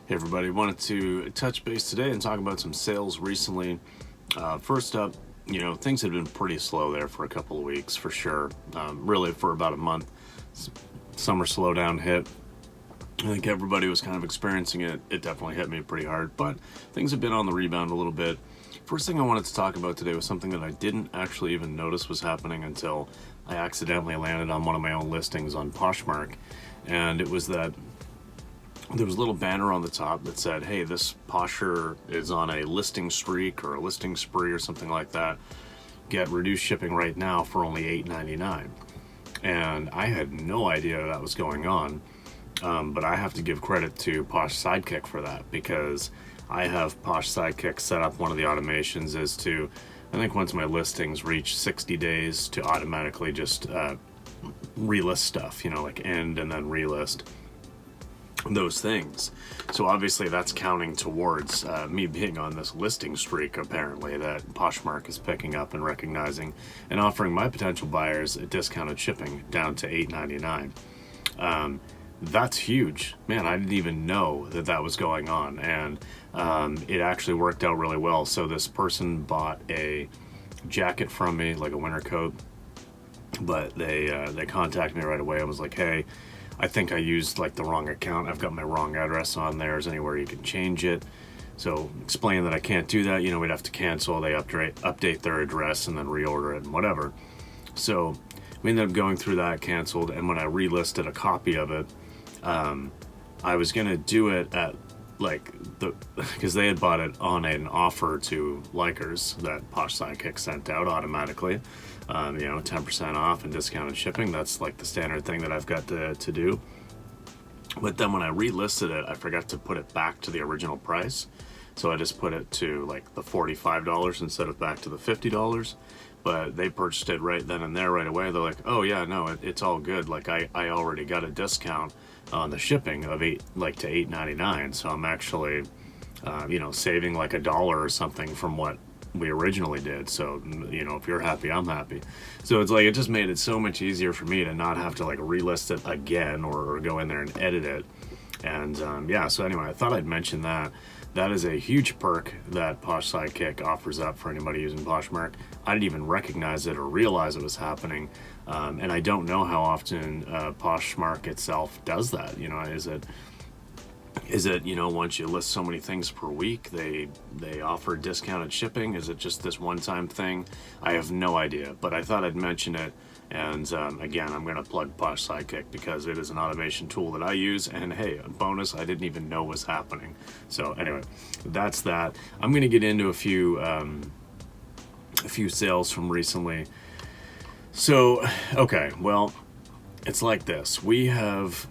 Hey everybody, wanted to touch base today and talk about some sales recently. First up, things had been pretty slow there for a couple of weeks for sure. Really for about a month. Summer slowdown hit. I think everybody was kind of experiencing it. It definitely hit me pretty hard, but things have been on the rebound a little bit. First thing I wanted to talk about today was something that I didn't actually even notice was happening until I accidentally landed on one of my own listings on Poshmark. And it was that there was a little banner on the top that said, hey, this posher is on a listing streak or a listing spree or something like that. Get reduced shipping right now for only $8.99. And I had no idea that was going on. But I have to give credit to Posh Sidekick for that, because I have Posh Sidekick set up one of the automations as to, I think once my listings reach 60 days, to automatically just relist stuff, like end and then relist those things. So obviously that's counting towards me being on this listing streak, apparently, that Poshmark is picking up and recognizing and offering my potential buyers a discounted shipping down to $8.99. That's huge. Man, I didn't even know that that was going on, and it actually worked out really well. So this person bought a jacket from me, like a winter coat, but they contacted me right away. I was like, hey, I think I used like the wrong account. I've got my wrong address on there. Is anywhere you can change it? So explain that I can't do that. We'd have to cancel. They update their address and then reorder it and whatever. So we ended up going through that, canceled, and when I relisted a copy of it, I was gonna do it at because they had bought it on an offer to likers that Posh Sidekick sent out automatically. 10% off and discounted shipping. That's like the standard thing that I've got to do. But then when I relisted it, I forgot to put it back to the original price. So I just put it to like the $45 instead of back to the $50. But they purchased it right then and there right away. They're like, oh yeah, no, it's all good. Like I already got a discount on the shipping of to $8.99. So I'm actually, saving like $1 or something from what we originally did. So if you're happy, I'm happy. So it's like, it just made it so much easier for me to not have to like relist it again or go in there and edit it. And so anyway, I thought I'd mention that. That is a huge perk that Posh Sidekick offers up for anybody using Poshmark. I didn't even recognize it or realize it was happening. And I don't know how often Poshmark itself does that. Is it once you list so many things per week, they offer discounted shipping? Is it just this one-time thing? I have no idea, but I thought I'd mention it. And again, I'm going to plug Posh Sidekick because it is an automation tool that I use. And hey, a bonus I didn't even know was happening. So anyway, that's that. I'm going to get into a few sales from recently. So, okay, well, it's like this. We have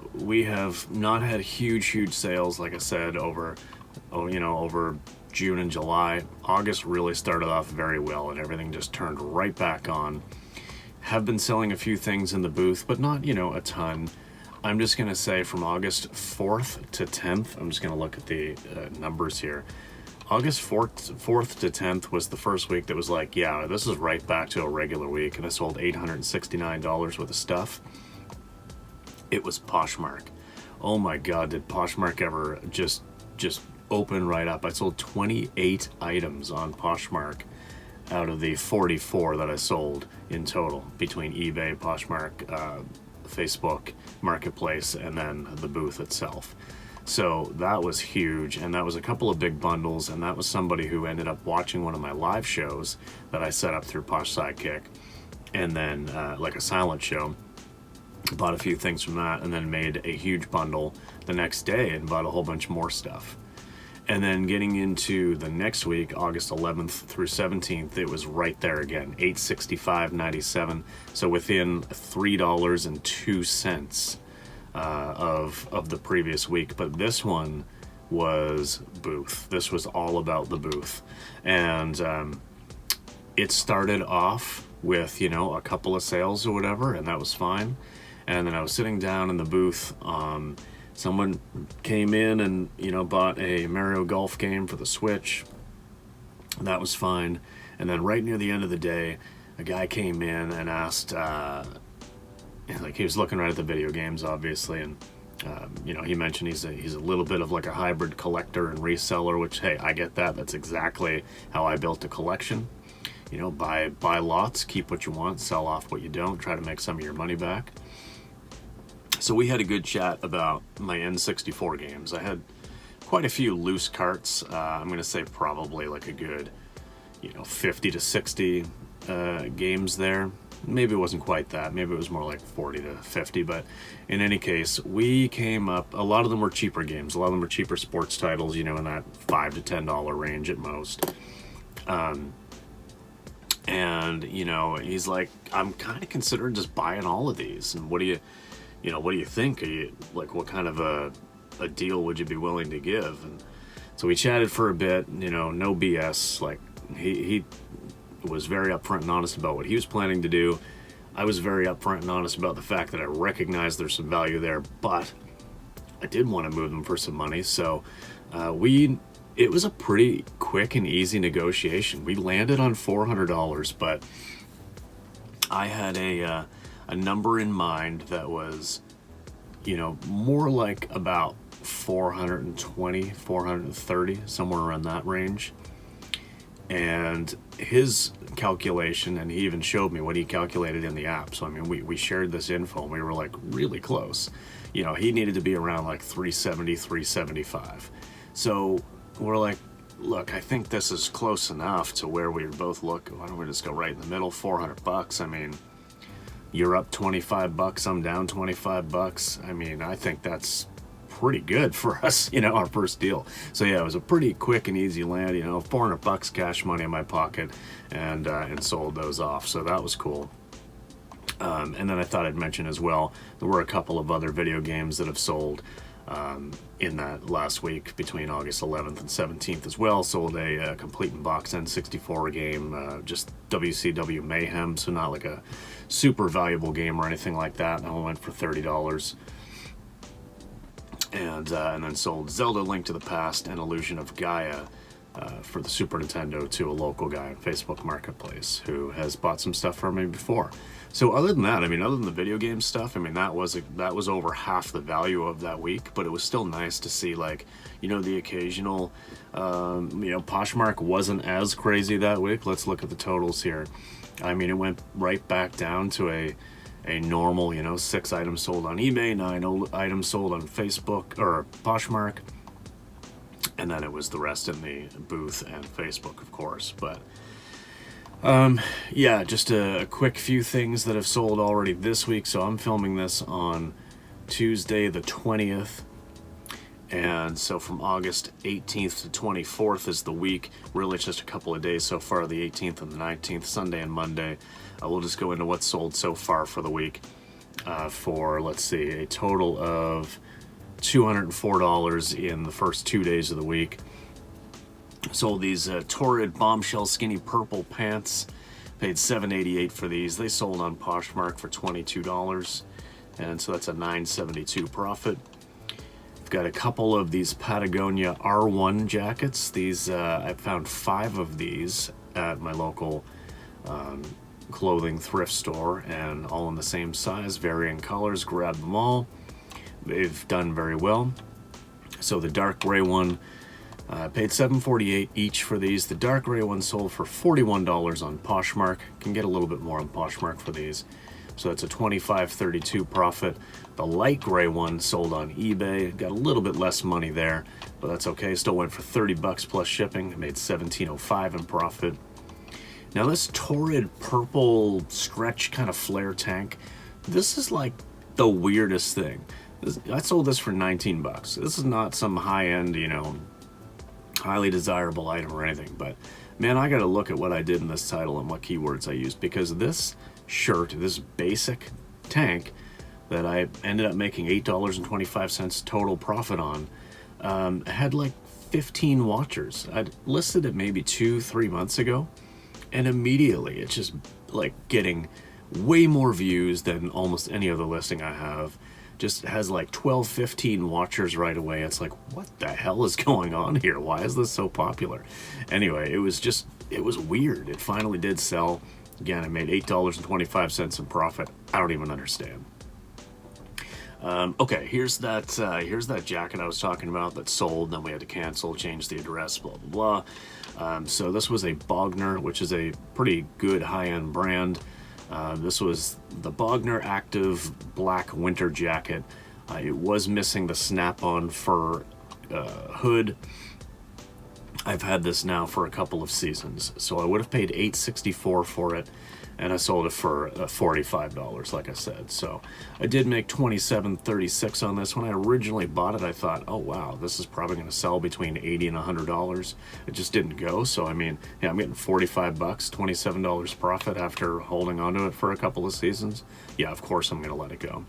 not had huge sales, like I said, over June and July. August really started off very well, and everything just turned right back on. Have been selling a few things in the booth, but not a ton. I'm just gonna say from August 4th to 10th. I'm just gonna look at the numbers here. August 4th to 10th was the first week that was like, yeah, this is right back to a regular week, and I sold $869 worth of stuff. It was Poshmark. Oh my God, did Poshmark ever just open right up? I sold 28 items on Poshmark out of the 44 that I sold in total between eBay, Poshmark, Facebook Marketplace, and then the booth itself. So that was huge, and that was a couple of big bundles, and that was somebody who ended up watching one of my live shows that I set up through Posh Sidekick, and then like a silent show. Bought a few things from that, and then made a huge bundle the next day and bought a whole bunch more stuff. And then getting into the next week, August 11th through 17th, it was right there again, $865.97. So within $3.02 of the previous week. But this one was booth. This was all about the booth. And it started off with, a couple of sales or whatever, and that was fine. And then I was sitting down in the booth. Someone came in and, bought a Mario Golf game for the Switch. That was fine. And then right near the end of the day, a guy came in and asked, he was looking right at the video games, obviously, and You know, he mentioned he's a little bit of like a hybrid collector and reseller, which, hey, I get that. That's exactly how I built a collection. You know, buy lots, keep what you want, sell off what you don't, try to make some of your money back. So we had a good chat about my N64 games. I had quite a few loose carts. I'm going to say probably like a good, 50 to 60 games there. Maybe it wasn't quite that. Maybe it was more like 40 to 50. But in any case, we came up, a lot of them were cheaper games. A lot of them were cheaper sports titles, in that $5 to $10 range at most. And, he's like, I'm kind of considering just buying all of these. And what do you think? Are you, like, what kind of a deal would you be willing to give? And so we chatted for a bit, no BS. Like, he was very upfront and honest about what he was planning to do. I was very upfront and honest about the fact that I recognized there's some value there, but I did want to move them for some money. So it was a pretty quick and easy negotiation. We landed on $400, but I had a number in mind that was, more like about 420, 430, somewhere around that range. And his calculation, and he even showed me what he calculated in the app. So, I mean, we shared this info and we were like really close. He needed to be around like 370, 375. So we're like, look, I think this is close enough to where we both look. Why don't we just go right in the middle, $400? I mean, you're up $25, I'm down $25. I mean, I think that's pretty good for us, our first deal. So yeah, it was a pretty quick and easy land, $400 cash money in my pocket, and sold those off. So that was cool. And then I thought I'd mention as well, there were a couple of other video games that have sold in that last week between August 11th and 17th as well. Sold a complete in box N64 game, just WCW Mayhem, so not like a super valuable game or anything like that. That one went for $30. And then sold Zelda Link to the Past and Illusion of Gaia for the Super Nintendo to a local guy on Facebook Marketplace who has bought some stuff from me before. So other than that, other than the video game stuff, that was over half the value of that week, but it was still nice to see, like, the occasional, Poshmark wasn't as crazy that week. Let's look at the totals here. It went right back down to a normal, 6 items sold on eBay, 9 items sold on Facebook or Poshmark, and then it was the rest in the booth and Facebook, of course. But yeah, just a quick few things that have sold already this week. So I'm filming this on Tuesday the 20th, and so from August 18th to 24th is the week. Really, it's just a couple of days so far, the 18th and the 19th, Sunday and Monday. We'll just go into what's sold so far for the week for, let's see, a total of $204 in the first 2 days of the week. Sold these Torrid Bombshell Skinny Purple Pants. Paid $7.88 for these. They sold on Poshmark for $22, and so that's a $9.72 profit. I've got a couple of these Patagonia R1 jackets. These I found 5 of these at my local clothing thrift store, and all in the same size, varying colors. Grabbed them all. They've done very well. So the dark gray one, paid $7.48 each for these. The dark gray one sold for $41 on Poshmark. Can get a little bit more on Poshmark for these. So that's a $25.32 profit. The light gray one sold on eBay. Got a little bit less money there, but that's okay. Still went for $30 plus shipping. Made $17.05 in profit. Now this Torrid purple stretch kind of flare tank, this is like the weirdest thing. I sold this for $19. This is not some high-end, highly desirable item or anything, but man, I gotta look at what I did in this title and what keywords I used, because this shirt, this basic tank that I ended up making $8.25 total profit on, had like 15 watchers. I'd listed it maybe 2-3 months ago, and immediately it's just like getting way more views than almost any other listing I have. Just has like 12-15 watchers right away. It's like, what the hell is going on here? Why is this so popular? Anyway, it was weird. It finally did sell. Again, I made $8.25 in profit. I don't even understand. Okay, here's that jacket I was talking about that sold. Then we had to cancel, change the address, blah blah blah. So this was a Bogner, which is a pretty good high-end brand. This was the Bogner Active Black Winter Jacket. It was missing the snap-on fur hood. I've had this now for a couple of seasons, so I would have paid $8.64 for it, and I sold it for $45, like I said. So I did make $27.36 on this. When I originally bought it, I thought, oh wow, this is probably going to sell between $80 and $100. It just didn't go. So I mean, yeah, I'm getting 45 bucks, $27 profit after holding onto it for a couple of seasons. Yeah, of course I'm going to let it go.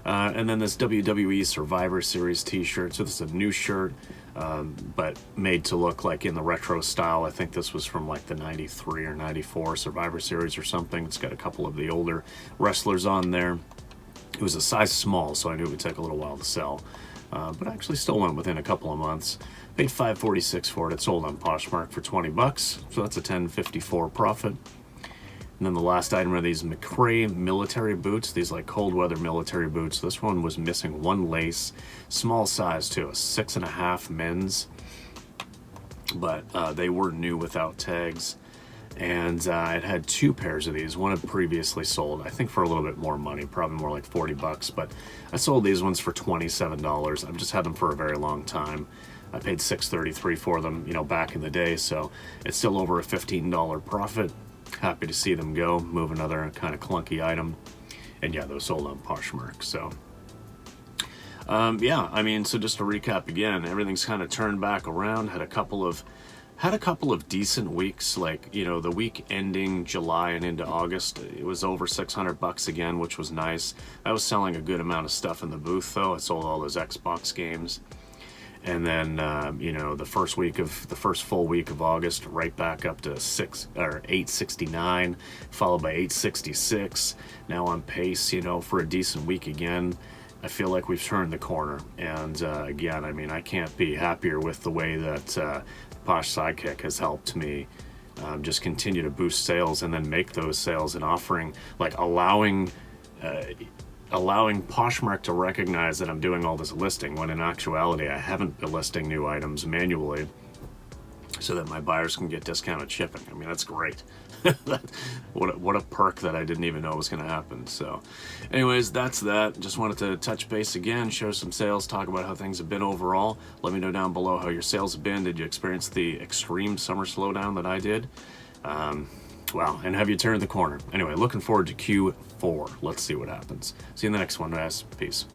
And then this WWE Survivor Series t-shirt. So this is a new shirt, but made to look like in the retro style. I think this was from like the 93 or 94 Survivor Series or something. It's got a couple of the older wrestlers on there. It was a size small, so I knew it would take a little while to sell. But I actually still went within a couple of months. Paid $5.46 for it. It sold on Poshmark for 20 bucks. So that's a $10.54 profit. And then the last item are these McRae military boots, these like cold weather military boots. This one was missing one lace, small size too, a 6.5 men's, but they were new without tags. And it had two pairs of these. One had previously sold, I think for a little bit more money, probably more like 40 bucks, but I sold these ones for $27. I've just had them for a very long time. I paid $6.33 for them, you know, back in the day, so it's still over a $15 profit. Happy to see them go. Move another kind of clunky item, and yeah, those sold on Poshmark. So yeah, I mean, so just to recap again, everything's kind of turned back around. Had a couple of decent weeks, like, you know, the week ending July and into August, it was over 600 bucks again, which was nice. I was selling a good amount of stuff in the booth though. I sold all those Xbox games. And then, you know, the first full week of August, right back up to 869, followed by 866. Now on pace, you know, for a decent week again. I feel like we've turned the corner. And again, I mean, I can't be happier with the way that Posh Sidekick has helped me just continue to boost sales and then make those sales and offering, like allowing Poshmark to recognize that I'm doing all this listing, when in actuality I haven't been listing new items manually so that my buyers can get discounted shipping. I mean, that's great. What a perk that I didn't even know was going to happen. So anyways, that's that. Just wanted to touch base again, show some sales, talk about how things have been overall. Let me know down below how your sales have been. Did you experience the extreme summer slowdown that I did? Wow, and have you turned the corner? Anyway, looking forward to Q4. Let's see what happens. See you in the next one, guys. Peace.